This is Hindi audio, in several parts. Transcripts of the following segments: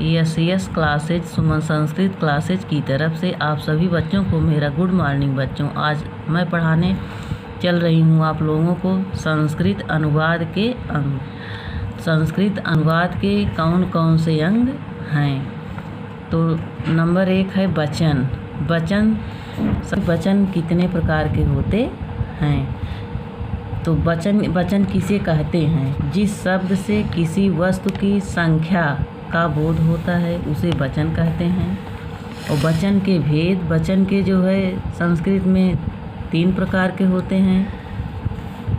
यस क्लासेज सुमन संस्कृत क्लासेज की तरफ से आप सभी बच्चों को मेरा गुड मॉर्निंग बच्चों। आज मैं पढ़ाने चल रही हूँ आप लोगों को संस्कृत अनुवाद के अंग। संस्कृत अनुवाद के कौन कौन से अंग हैं? तो नंबर 1 है वचन। वचन कितने प्रकार के होते हैं? तो वचन किसे कहते हैं? जिस शब्द से किसी वस्तु की संख्या का बोध होता है उसे वचन कहते हैं। और वचन के भेद, वचन के जो है संस्कृत में 3 प्रकार के होते हैं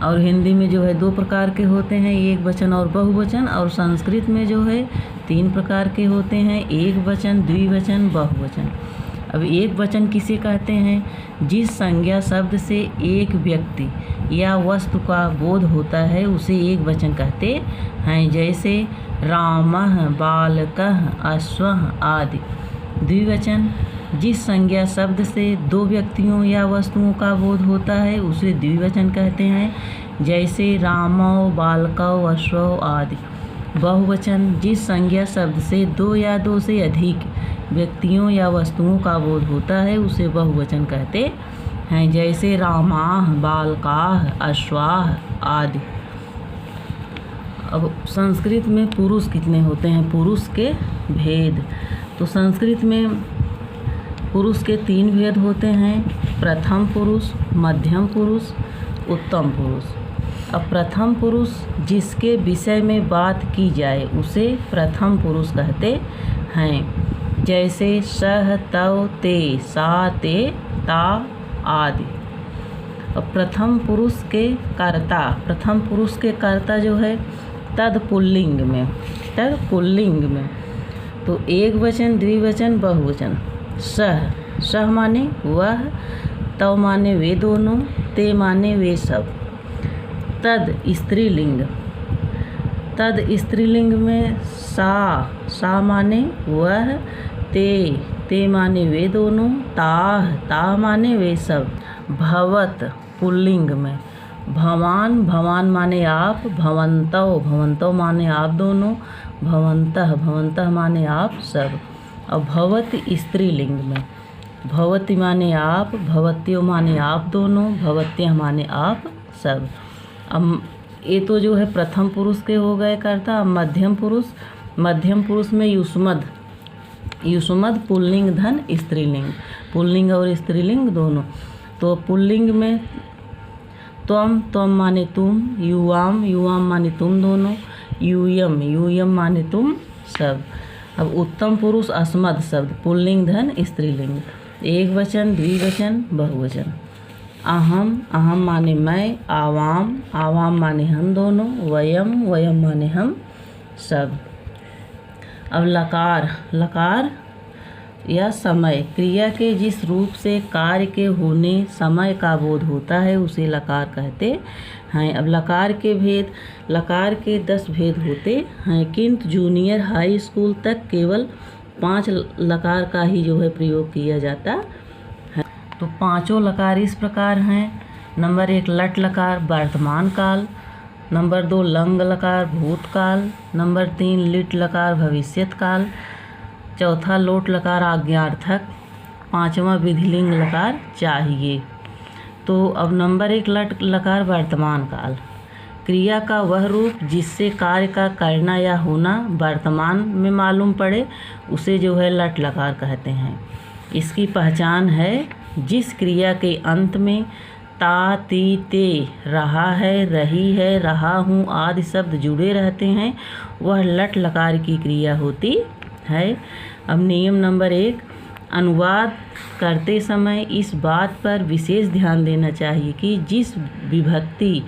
और हिंदी में जो है 2 प्रकार के होते हैं, एक वचन और बहुवचन। और संस्कृत में जो है 3 प्रकार के होते हैं, एक वचन, द्विवचन, बहुवचन। अब एक वचन किसे कहते हैं? जिस संज्ञा शब्द से एक व्यक्ति या वस्तु का बोध होता है उसे एक वचन कहते हैं, जैसे रामः, बालकः, अश्वः आदि। द्विवचन जिस संज्ञा शब्द से 2 व्यक्तियों या वस्तुओं का बोध होता है उसे द्विवचन कहते हैं, जैसे रामौ, बालकौ, अश्वौ आदि। बहुवचन जिस संज्ञा शब्द से 2 या 2 से अधिक व्यक्तियों या वस्तुओं का बोध होता है उसे बहुवचन कहते हैं, जैसे रामाः, बालकाः, अश्वाः आदि। अब संस्कृत में पुरुष कितने होते हैं? पुरुष के भेद। तो संस्कृत में पुरुष के 3 भेद होते हैं, प्रथम पुरुष, मध्यम पुरुष, उत्तम पुरुष। अब प्रथम पुरुष जिसके विषय में बात की जाए उसे प्रथम पुरुष कहते हैं, जैसे सह, तव, ते, सा, ते, ता आदि। अब प्रथम पुरुष के कर्ता जो है तत्पुल्लिंग में तो एक वचन, द्विवचन, बहुवचन। सह माने वह, तव माने वे दोनों, ते माने वे सब। तद स्त्रीलिंग में सा माने वह, ते माने वे दोनों, ता माने वे सब। भवत पुल्लिंग में भवान माने आप, भवन्तौ माने आप दोनों, भवन्तः माने आप सब। और भवत स्त्रीलिंग में भवति माने आप, भवत्यो माने आप दोनों, भवत्यः माने आप सब। अब ये तो जो है प्रथम पुरुष के हो गए कर्ता। अब मध्यम पुरुष में युष्मद् पुल्लिंग धन स्त्रीलिंग, पुल्लिंग और स्त्रीलिंग दोनों। तो पुल्लिंग में त्वम माने तुम, युवाम माने तुम दोनों, यूयम माने तुम सब। अब उत्तम पुरुष अस्मद् शब्द, पुल्लिंग धन स्त्रीलिंग, एक वचन, द्विवचन, बहुवचन। अहम माने मैं, आवाम माने हम दोनों, वयम माने हम सब। अब लकार या समय, क्रिया के जिस रूप से कार्य के होने समय का बोध होता है उसे लकार कहते हैं। अब लकार के 10 भेद होते हैं, किंतु जूनियर हाई स्कूल तक केवल 5 लकार का ही जो है प्रयोग किया जाता है। तो 5 लकार इस प्रकार हैं। नंबर 1 लट लकार वर्तमान काल, नंबर 2 लंग लकार भूतकाल, नंबर 3 लिट लकार भविष्यत काल, चौथा लोट लकार आज्ञार्थक, 5वां विधिलिंग लकार चाहिए। तो अब नंबर 1 लट लकार वर्तमान काल, क्रिया का वह रूप जिससे कार्य का करना या होना वर्तमान में मालूम पड़े उसे जो है लट लकार कहते हैं। इसकी पहचान है जिस क्रिया के अंत में ता, ती, ते, रहा है, रही है, रहा हूँ आदि शब्द जुड़े रहते हैं वह लट लकार की क्रिया होती है। अब नियम नंबर 1, अनुवाद करते समय इस बात पर विशेष ध्यान देना चाहिए कि जिस विभक्ति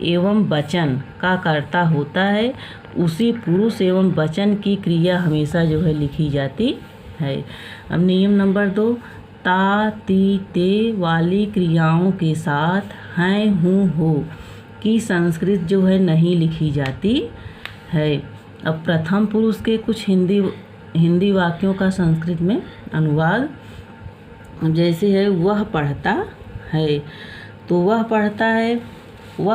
एवं वचन का कर्ता होता है उसी पुरुष एवं वचन की क्रिया हमेशा जो है लिखी जाती है। अब नियम नंबर 2, ता, ती, ते वाली क्रियाओं के साथ हैं, हूँ, हो की संस्कृत जो है नहीं लिखी जाती है। अब प्रथम पुरुष के कुछ हिंदी वाक्यों का संस्कृत में अनुवाद जैसे है वह पढ़ता है, तो वह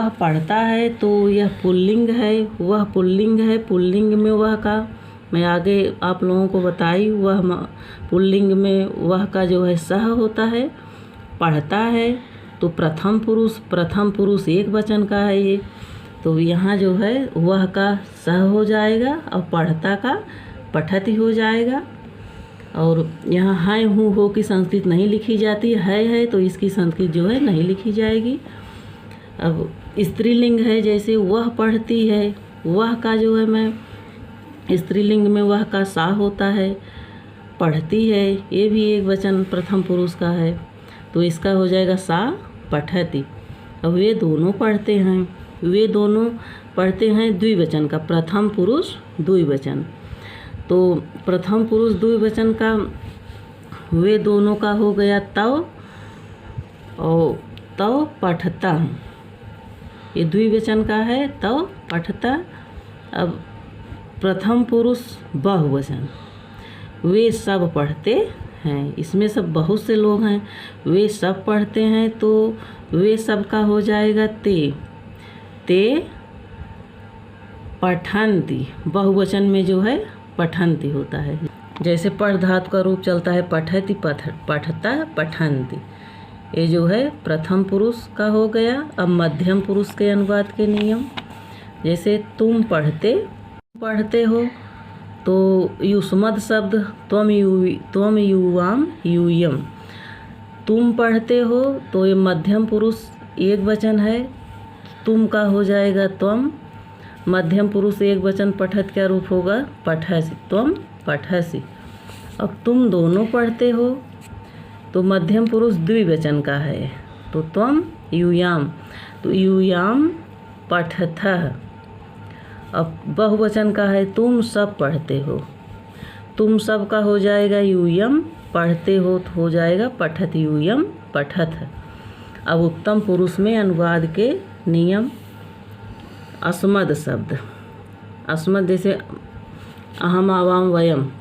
पढ़ता है तो यह पुल्लिंग है, वह पुल्लिंग है, पुल्लिंग में वह का मैं आगे आप लोगों को बताई। वह पुल्लिंग में वह का जो है सह होता है, पढ़ता है, तो प्रथम पुरुष एक वचन का है ये, तो यहाँ जो है वह का सह हो जाएगा और पढ़ता का पठति हो जाएगा। और यहाँ है हूँ हो की संस्कृत नहीं लिखी जाती, है तो इसकी संस्कृत जो है नहीं लिखी जाएगी। अब स्त्रीलिंग है, जैसे वह पढ़ती है, वह का जो है मैं स्त्रीलिंग में वह का सा होता है, पढ़ती है ये भी एक वचन प्रथम पुरुष का है, तो इसका हो जाएगा सा पठति। अब वे दोनों पढ़ते हैं द्विवचन का, प्रथम पुरुष द्विवचन, तो प्रथम पुरुष द्विवचन का वे दोनों का हो गया तव, और तव पठता, ये द्विवचन का है तव पठता। अब प्रथम पुरुष बहुवचन, वे सब पढ़ते हैं, इसमें सब बहुत से लोग हैं, वे सब पढ़ते हैं, तो वे सब का हो जाएगा ते पठन्ति, बहुवचन में जो है पठन्ति होता है। जैसे पढ़ धातु का रूप चलता है पठति, पठता, पठन्ति, ये जो है प्रथम पुरुष का हो गया। अब मध्यम पुरुष के अनुवाद के नियम, जैसे तुम पढ़ते हो, तो युष्मद शब्द त्वम युवाम यूयम, तुम पढ़ते हो, तो ये मध्यम पुरुष एक वचन है, तुम का हो जाएगा त्वम, मध्यम पुरुष एक वचन पठत क्या रूप होगा पठसि, त्वम पठसि। अब तुम दोनों पढ़ते हो, तो मध्यम पुरुष द्विवचन का है, तो त्वम यूयाम, तो यूयाम पठथः। अब बहुवचन का है, तुम सब पढ़ते हो, तुम सब का हो जाएगा यूयम, पढ़ते हो तो हो जाएगा पठत, यूयम पठथ। अब उत्तम पुरुष में अनुवाद के नियम, अस्मद शब्द, अस्मद जैसे अहम आवाम वयम,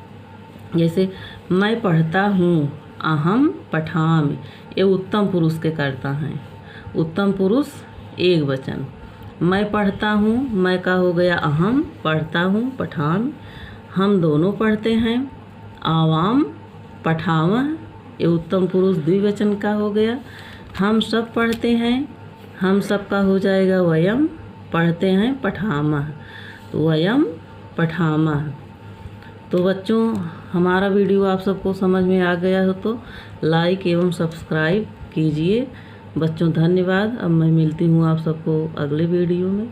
जैसे मैं पढ़ता हूँ, अहम पठामि, ये उत्तम पुरुष के कर्ता हैं, उत्तम पुरुष एक वचन। मैं पढ़ता हूँ, मैं का हो गया अहम, पढ़ता हूँ पठामि, हम दोनों पढ़ते हैं, आवाम पठावह, ये उत्तम पुरुष द्विवचन का हो गया। हम सब पढ़ते हैं, हम सब का हो जाएगा वयम, पढ़ते हैं पठामह, तो वयम पठामह। तो बच्चों, हमारा वीडियो आप सबको समझ में आ गया हो तो लाइक एवं सब्सक्राइब कीजिए। बच्चों धन्यवाद। अब मैं मिलती हूँ आप सबको अगले वीडियो में।